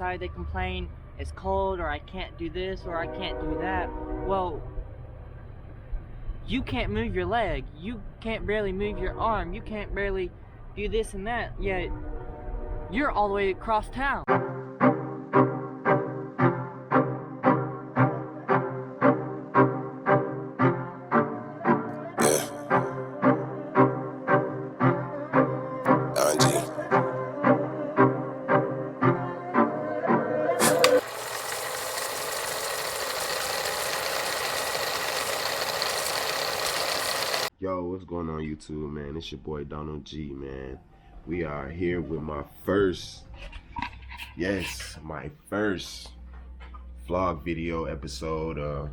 outside, they complain it's cold, or I can't do this, or I can't do that. Well, you can't move your leg, you can't barely move your arm, you can't barely do this and that, yet you're all the way across town. Yo, what's going on YouTube, man? It's your boy Donald G, man. We are here with my first vlog video episode.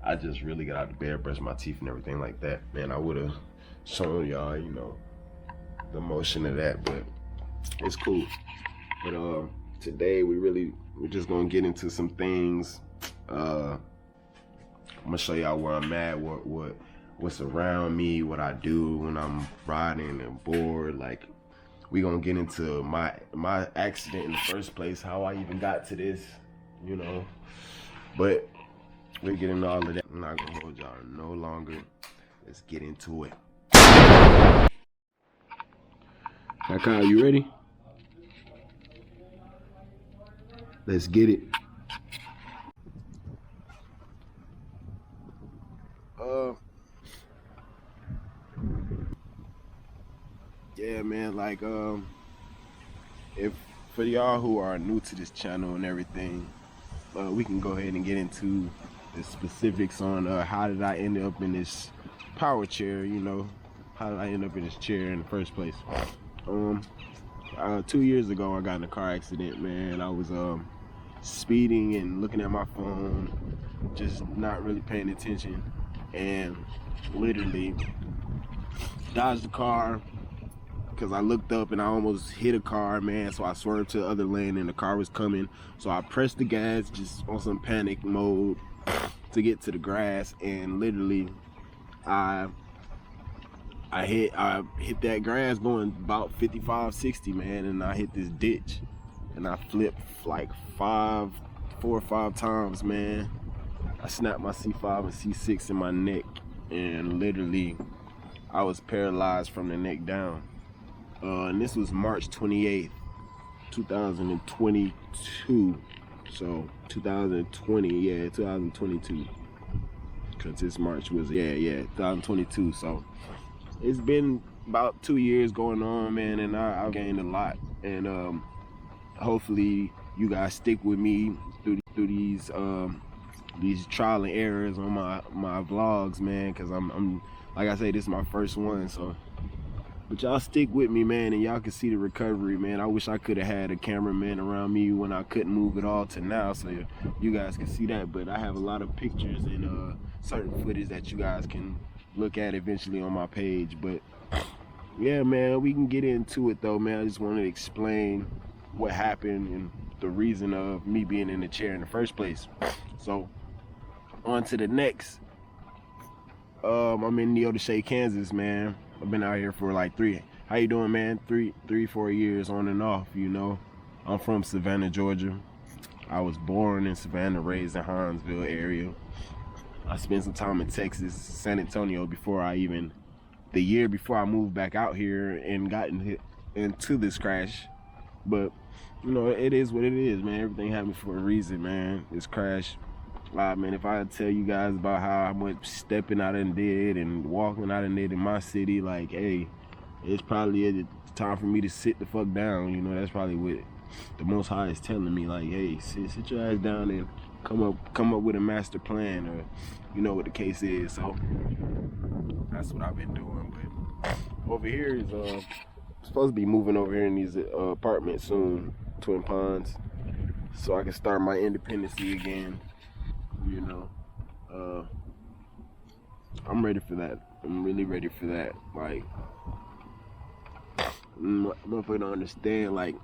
I just really got out of bed, brushed my teeth and everything like that. Man, I would have shown y'all, you know, the motion of that, but it's cool. But today we're just gonna get into some things. I'm gonna show y'all where I'm at, what's around me, what I do when I'm riding and bored. Like, we gonna get into my accident in the first place, how I even got to this, you know. But we're getting all of that. I'm not gonna hold y'all no longer. Let's get into it. Kyle, you ready? Let's get it. Yeah, man, like, if for y'all who are new to this channel and everything, we can go ahead and get into the specifics on how did I end up in this power chair, you know, how did I end up in this chair in the first place. 2 years ago, I got in a car accident, man. I was speeding and looking at my phone, just not really paying attention, and literally dodged the car because I looked up and I almost hit a car, man. So I swerved to the other lane and the car was coming, so I pressed the gas just on some panic mode to get to the grass, and literally I hit that grass going about 55, 60, man, and I hit this ditch and I flipped like 4 or 5 times, man. I snapped my C5 and C6 in my neck, and literally I was paralyzed from the neck down. And this was March 28th, 2022. So 2022. Because this March was, 2022. So it's been about 2 years going on, man, and I've gained a lot. And hopefully you guys stick with me through these trial and errors on my vlogs, man, because I'm like I say, this is my first one. So, but y'all stick with me, man, and y'all can see the recovery, man. I wish I could have had a cameraman around me when I couldn't move at all to now, so you guys can see that. But I have a lot of pictures and certain footage that you guys can look at eventually on my page. But yeah, man, we can get into it though, man. I just want to explain what happened and the reason of me being in the chair in the first place. So on to the next. I'm in Neodesha, Kansas, man. I've been out here for like 4 years on and off, you know. I'm from Savannah, Georgia. I was born in Savannah, raised in Hinesville area. I spent some time in Texas, San Antonio, the year before I moved back out here and got into this crash. But, you know, it is what it is, man. Everything happened for a reason, man. This crash, man, if I tell you guys about how much stepping I done did and walking I done did in my city, like, hey, it's probably time for me to sit the fuck down. You know, that's probably what the Most High is telling me, like, hey, sit your ass down and come up with a master plan, or you know what the case is. So that's what I've been doing. But over here is supposed to be moving over here in these apartments soon, Twin Ponds, so I can start my independency again. You know, I'm ready for that. I'm really ready for that. Like, motherfucker don't understand. Like,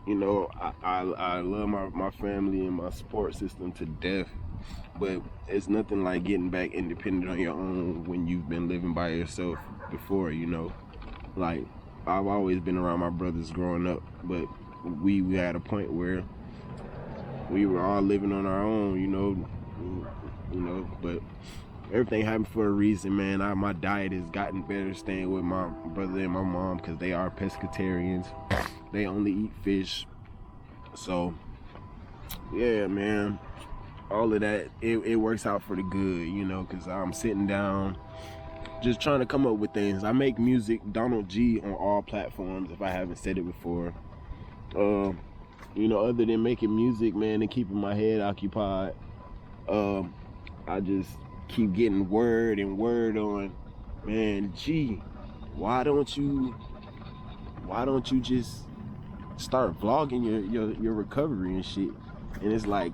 you know, I love my family and my support system to death, but it's nothing like getting back independent on your own when you've been living by yourself before, you know. Like, I've always been around my brothers growing up, but we had a point where we were all living on our own, you know, but everything happened for a reason, man. My diet has gotten better staying with my brother and my mom because they are pescatarians. They only eat fish. So, yeah, man, all of that, it works out for the good, you know, because I'm sitting down just trying to come up with things. I make music, Donald G, on all platforms, if I haven't said it before. You know, other than making music, man, and keeping my head occupied, I just keep getting word on, man, G, why don't you just start vlogging your recovery and shit? And it's like,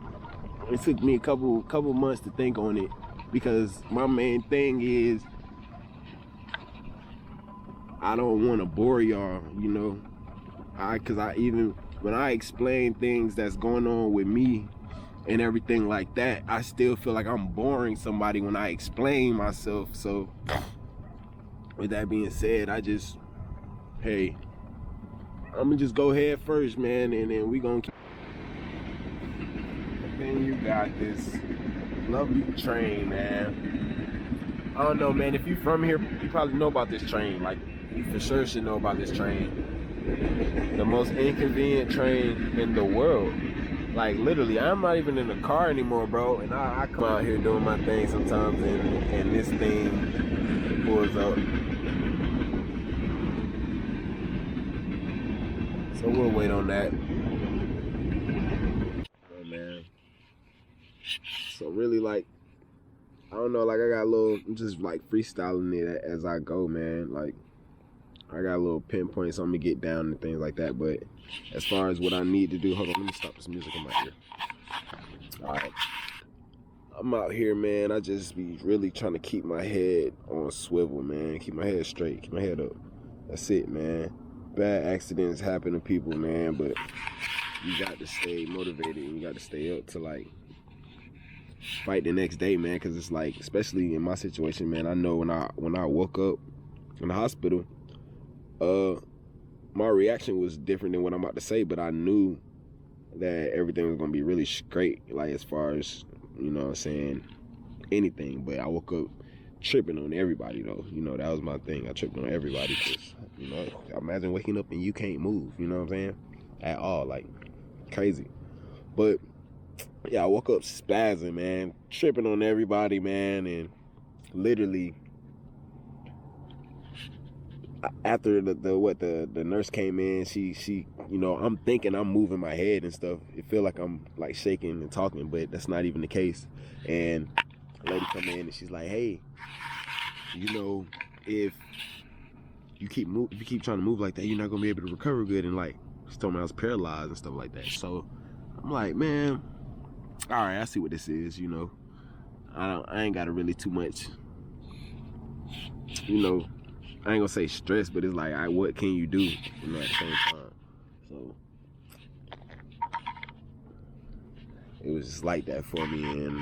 it took me a couple months to think on it, because my main thing is I don't want to bore y'all, you know. Cause even when I explain things that's going on with me and everything like that, I still feel like I'm boring somebody when I explain myself. So with that being said, hey, I'm gonna just go head first, man, and then we gonna keep. And then you got this lovely train, man. I don't know, man, if you from here, you probably know about this train. Like, you for sure should know about this train. The most inconvenient train in the world. Like, literally, I'm not even in the car anymore, bro, and I come out here doing my thing sometimes, and this thing pulls up. So we'll wait on that. Oh, man. So really, like, I don't know, like, I got a little, I'm just like freestyling it as I go, man. Like, I got a little pinpoints I'm gonna get down and things like that. But as far as what I need to do, hold on, let me stop this music in my ear. All right, I'm out here, man. I just be really trying to keep my head on swivel, man. Keep my head straight, keep my head up. That's it, man. Bad accidents happen to people, man, but you got to stay motivated and you got to stay up to, like, fight the next day, man. Because it's like, especially in my situation, man, I know when I woke up in the hospital, my reaction was different than what I'm about to say, but I knew that everything was gonna be really straight, like, as far as, you know what I'm saying, anything. But I woke up tripping on everybody, though. You know, that was my thing. I tripped on everybody, because, you know, imagine waking up and you can't move, you know what I'm saying, at all, like, crazy. But yeah, I woke up spazzing, man, tripping on everybody, man, and literally after the nurse came in, she you know, I'm thinking I'm moving my head and stuff. It feel like I'm like shaking and talking, but that's not even the case. And a lady come in and she's like, hey, you know, if you keep trying to move like that, you're not gonna be able to recover good. And like, she told me I was paralyzed and stuff like that. So I'm like, man, all right, I see what this is, you know. I ain't got to really too much, you know, I ain't gonna say stress, but it's like, what can you do, you know, at the same time. So it was just like that for me. And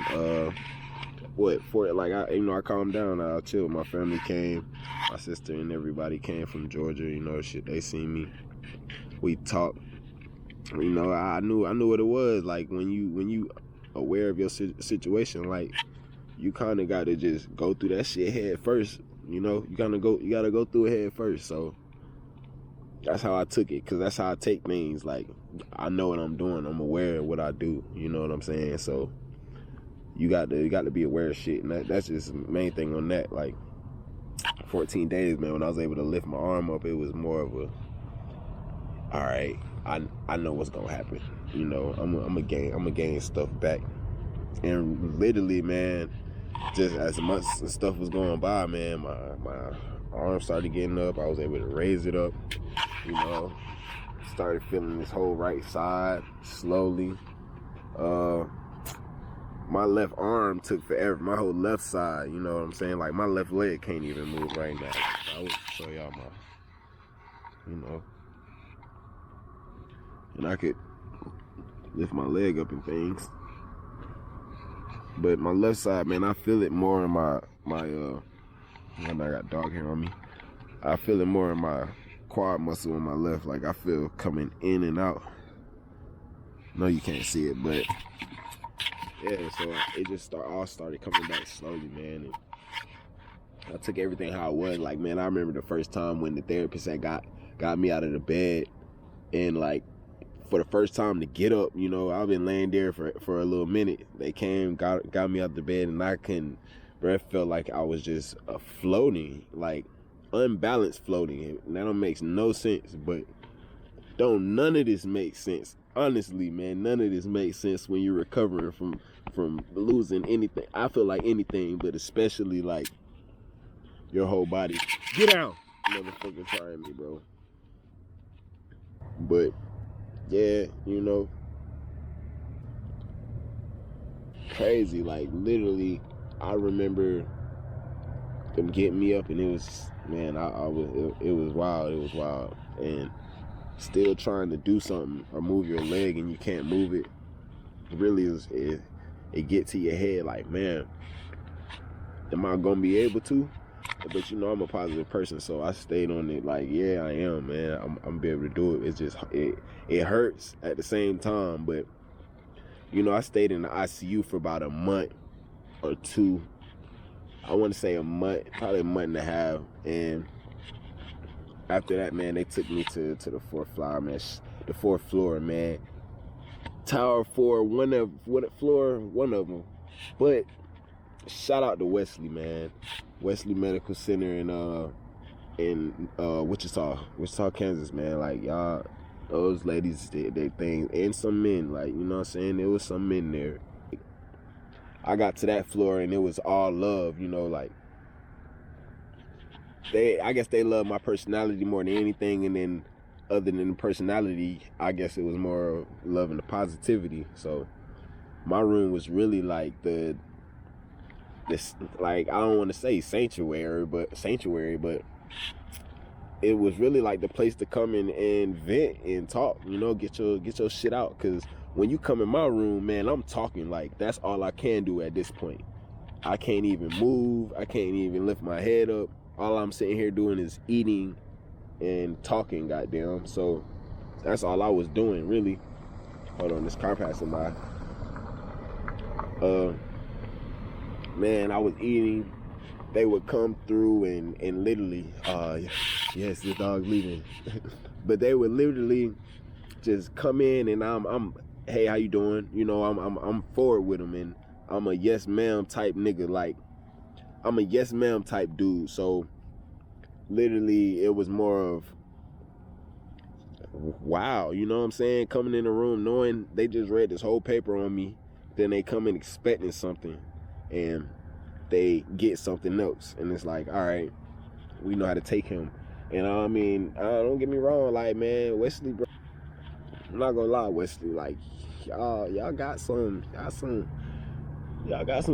I calmed down, I chilled. My family came, my sister and everybody came from Georgia, you know, shit, they seen me, we talked, you know. I knew what it was like when you aware of your situation. Like, you kind of got to just go through that shit head first. You know, you gotta go through it head first. So that's how I took it, because that's how I take things. Like, I know what I'm doing. I'm aware of what I do. You know what I'm saying? So you got to be aware of shit, and that's just the main thing on that. Like, 14 days, man. When I was able to lift my arm up, it was more of a, all right, I know what's gonna happen. You know, I'm gonna gain stuff back. And literally, man, just as much stuff was going by, man, my arm started getting up. I was able to raise it up, you know. Started feeling this whole right side slowly. My left arm took forever. My whole left side, you know what I'm saying? Like, my left leg can't even move right now. I will show y'all you know. And I could lift my leg up and things. But my left side, man, I feel it more in my when I got dog hair on me. I feel it more in my quad muscle on my left. Like, I feel coming in and out. No, you can't see it, but yeah. So it just all started coming back slowly, man. And I took everything how it was. Like, man, I remember the first time when the therapist had got me out of the bed, and like for the first time to get up, you know, I've been laying there for a little minute. They came, got me out of the bed, and I couldn't. Bro, it felt like I was just floating, like unbalanced floating. And that don't make no sense, but none of this makes sense. Honestly, man, none of this makes sense when you're recovering from losing anything. I feel like anything, but especially like your whole body. Get down, motherfucker, trying me, bro. But yeah, you know, crazy. Like literally, I remember them getting me up, and it was, man, it was wild. It was wild, and still trying to do something or move your leg and you can't move it. Really it gets to your head like, man, am I gonna be able to? But you know, I'm a positive person, so I stayed on it. Like, yeah, I am, man. I'm be able to do it. It's just it hurts at the same time, but you know, I stayed in the ICU for about a month or two. I want to say a month, probably a month and a half, and after that, man, they took me to the fourth floor, man. Tower 4, one of them. But shout out to Wesley, man. Wesley Medical Center in Wichita, Kansas, man. Like, y'all, those ladies did their thing, and some men, like, you know what I'm saying? There was some men there. I got to that floor and it was all love, you know, like, I guess they love my personality more than anything, and then other than the personality, I guess it was more loving the positivity. So my room was really like this, like, I don't want to say sanctuary, but it was really like the place to come in and vent and talk, you know, get your shit out. Because when you come in my room, man, I'm talking, like, that's all I can do at this point. I can't even move. I can't even lift my head up. All I'm sitting here doing is eating and talking, goddamn. So that's all I was doing, really. Hold on, this car passing by. Man, I was eating. They would come through and literally, yes, the dog's leaving. But they would literally just come in, and I'm, hey, how you doing? You know, I'm forward with them, and I'm a yes ma'am type nigga. Like, I'm a yes ma'am type dude. So literally it was more of, wow, you know what I'm saying? Coming in the room knowing they just read this whole paper on me, then they come in expecting something and they get something else, and it's like, all right, we know how to take him. And I mean, don't get me wrong, like, man, Wesley, bro, I'm not gonna lie, Wesley, like, y'all got some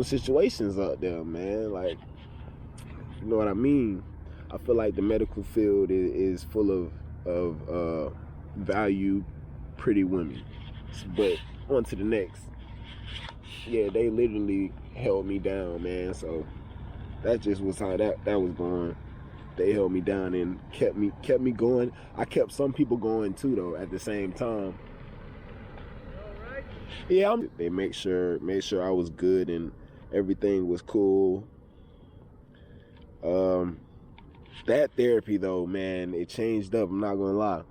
situations out there, man. Like, you know what I mean? I feel like the medical field is full of value, pretty women. But on to the next. Yeah, they literally held me down, man. So that just was how that was going. They held me down and kept me going. I kept some people going too, though, at the same time. Yeah, they made sure I was good and everything was cool. That therapy, though, man, it changed up. I'm not gonna lie.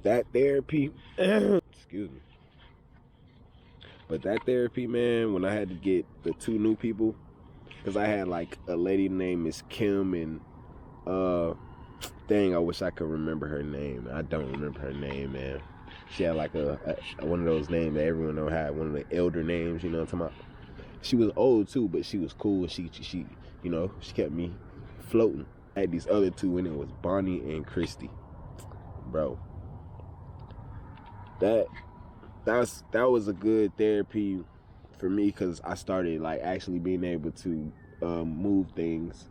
That therapy, excuse me. But that therapy, man, when I had to get the two new people, because I had like a lady named Miss Kim and dang, I wish I could remember her name. I don't remember her name, man. She had like a one of those names that everyone know had, one of the elder names, you know what I'm talking about. She was old too, but she was cool. She you know, she kept me floating. I had these other two, and it was Bonnie and Christy. Bro, that was a good therapy for me, because I started like actually being able to move things.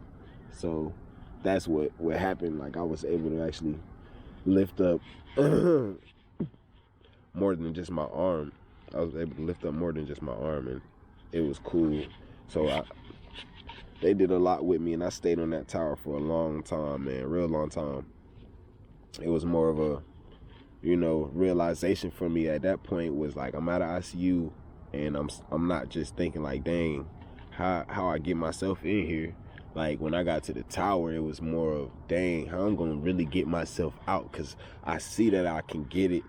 So that's what happened. Like, I was able to actually lift up more than just my arm. I was able to lift up more than just my arm, and it was cool. So they did a lot with me, and I stayed on that tower for a long time, man, real long time. It was more of realization for me at that point was like, I'm out of ICU, and I'm not just thinking like, dang, how I get myself in here. Like, when I got to the tower, it was more of, dang, how I'm gonna really get myself out, because I see that I can get it,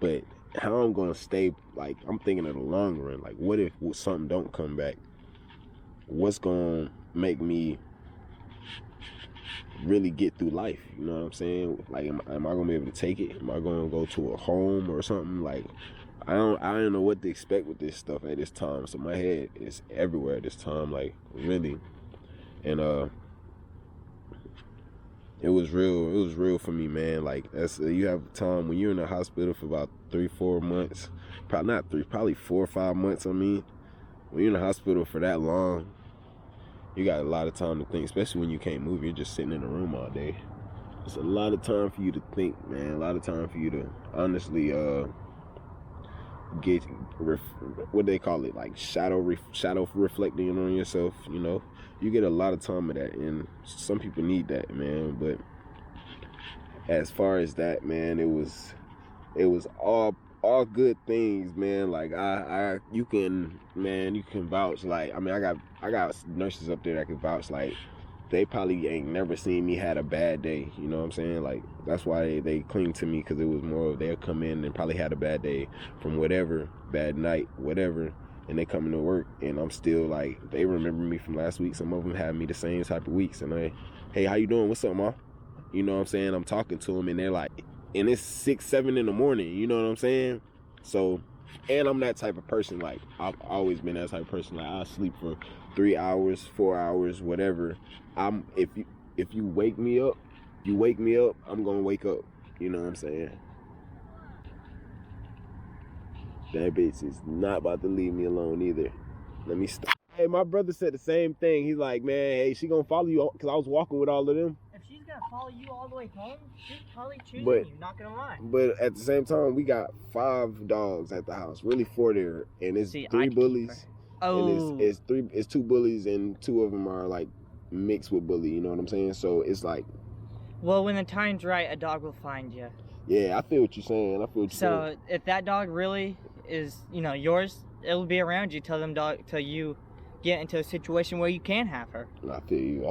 but how I'm gonna stay. Like, I'm thinking of the long run. Like, what if something don't come back? What's gonna make me really get through life? You know what I'm saying? Like, am I gonna be able to take it? Am I gonna go to a home or something? Like, I don't know what to expect with this stuff at this time. So my head is everywhere at this time, like, really. And it was real for me, man. Like, you have time when you're in the hospital for about 3-4 months, probably 4 or 5 months. I mean, when you're in the hospital for that long, you got a lot of time to think, especially when you can't move. You're just sitting in the room all day. It's a lot of time for you to think, man. A lot of time for you to honestly get what they call it, like shadow reflecting on yourself. You get a lot of time of that, and some people need that, man. But as far as that, man, it was all good things, man. Like, you can vouch. Like, I mean, I got nurses up there that can vouch. Like, they probably ain't never seen me had a bad day. You know what I'm saying? Like, that's why they cling to me, because it was more of, they'll come in and probably had a bad day from whatever, bad night, whatever, and they coming to work, and I'm still like, they remember me from last week. Some of them have me the same type of weeks, and hey, how you doing? What's up, Ma? You know what I'm saying? I'm talking to them, and they're like, and it's 6, 7 in the morning. You know what I'm saying? So, and I'm that type of person. Like, I've always been that type of person. Like, I sleep for 3 hours, 4 hours, whatever. If you wake me up, I'm gonna wake up. You know what I'm saying? That bitch is not about to leave me alone either. Let me stop. Hey, my brother said the same thing. He's like, man, hey, she gonna follow you, because I was walking with all of them. If she's gonna follow you all the way home, she's probably choosing But- you, not gonna lie. But at the same time, we got 5 dogs at the house, really 4 there, and it's See, 3 I'd keep bullies. Oh, And it's 2 bullies, and 2 of them are like mixed with bully. You know what I'm saying? So it's like, well, when the time's right, a dog will find you. yeah, I feel what you're saying. saying. So if that dog really is, yours, it'll be around you till you get into a situation where you can have her. I feel you.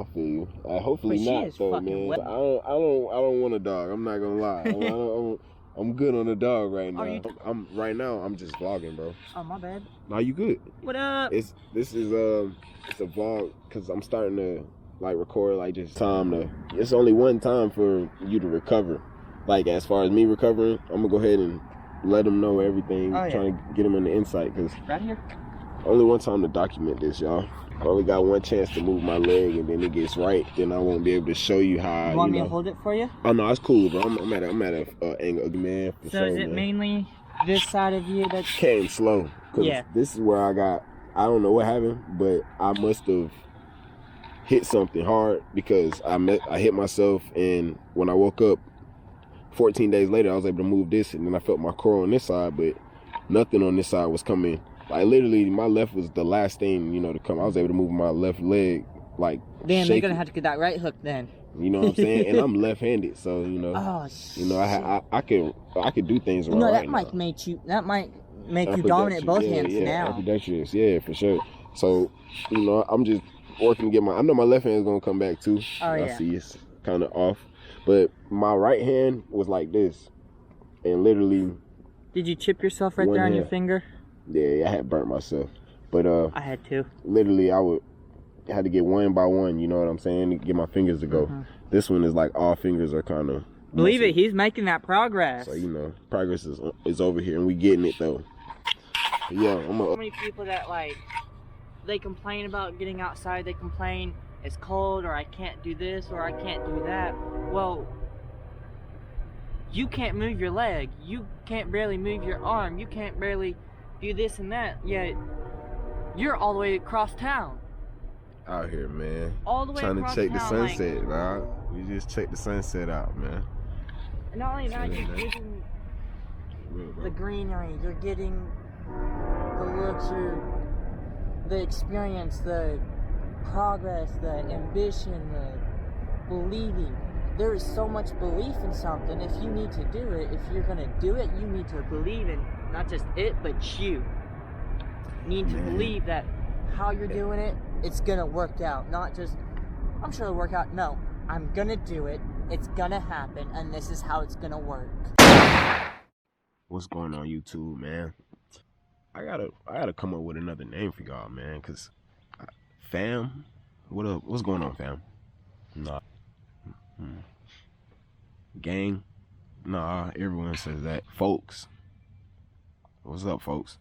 Hopefully But she not, is though, fucking man. wet. I don't want a dog. I'm not gonna lie. I'm good on a dog right now. I'm just vlogging, bro. Oh, my bad. Nah, you good? What up? It's a vlog, because I'm starting to like record, like, just it's only one time for you to recover. Like, as far as me recovering, I'm gonna go ahead and let them know everything. Oh, yeah. Trying to get them in the insight, because Right here. only one time to document this, y'all. I only got one chance to move my leg, and then it gets right. Then I won't be able to show you how. You want me to hold it for you? Oh no, it's cool, bro. I'm at a angle, man. For So sure, is it man. mainly this side of you that's... Came slow. Yeah. This is where I don't know what happened, but I must have hit something hard, because I hit myself, and when I woke up 14 days later, I was able to move this, and then I felt my core on this side, but nothing on this side was coming. Like, literally, my left was the last thing, to come. I was able to move my left leg, like, Damn, shake they're gonna it. have to get that right hook then. You know what I'm saying? And I'm left-handed, so Oh, I could do things wrong. that might make you dominate Ambidextrous, both yeah, hands yeah, now. Ambidextrous, yeah, for sure. So, I'm just working to get I know my left hand's gonna come back too. Oh, I yeah. see it's kind of off, but my right hand was like this, and literally, Did you chip yourself right One there on your hand. finger? yeah, I had burnt myself. But I had to. literally, had to get one by one. You know what I'm saying? To get my fingers to go. Mhm. This one is like all fingers are kind of. Believe it, he's making that progress. So progress is over here, and we getting it though. Yeah, So many people that they complain about getting outside. They complain it's cold, or I can't do this, or I can't do that. Well, you can't move your leg. You can't barely move your arm. You can't barely do this and that. Yet you're all the way across town. out here, man. All the way Trying to across check the town. sunset, dog. We just checked the sunset out, man. Not only that, Yeah, you're man. getting Real, bro. the greenery. You're getting the looks. The experience, the progress, the ambition, the believing. there is so much belief in something. If you need to do it, if you're gonna do it, you need to believe in not just it, but you. You need to believe that how you're doing it, it's gonna work out. Not just, I'm sure it'll work out. No, I'm gonna do it. It's gonna happen, and this is how it's gonna work. What's going on, YouTube, man? I gotta come up with another name for y'all, man. Cause fam, what up? What's going on, fam? Nah. Gang? Nah, everyone says that. Folks. What's up, folks?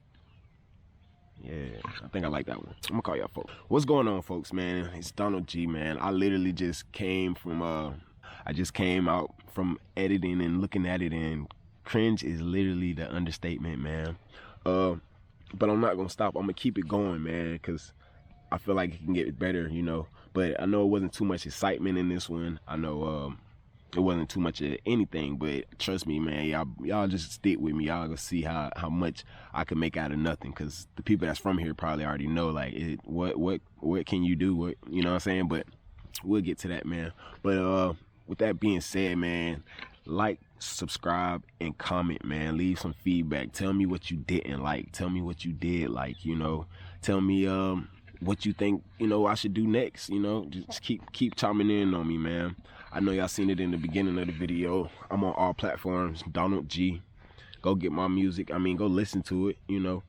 Yeah, I think I like that one. I'm gonna call y'all folks. What's going on, folks, man? It's Donald G, man. I literally just came from I just came out from editing and looking at it, and cringe is literally the understatement, man. But I'm not gonna stop. I'm gonna keep it going, man, because I feel like it can get better, you know. But I know it wasn't too much excitement in this one. I know it wasn't too much of anything, but trust me, man, y'all just stick with me. Y'all gonna see how much I can make out of nothing, because the people that's from here probably already know, like, what can you do, what, you know what I'm saying? But we'll get to that, man. But with that being said, man, like, subscribe, and comment, man. Leave some feedback. Tell me what you didn't like. Tell me what you did like, you know. Tell me what you think, you know, I should do next, you know. Just keep chiming in on me, man. I know y'all seen it in the beginning of the video. I'm on all platforms, Donald G. Go get my music. I mean, go listen to it, you know.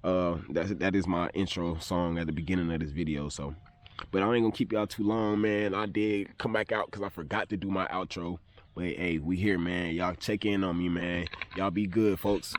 That is my intro song at the beginning of this video, so. But I ain't gonna keep y'all too long, man. I did come back out because I forgot to do my outro. But hey, we here, man. Y'all check in on me, man. Y'all be good, folks.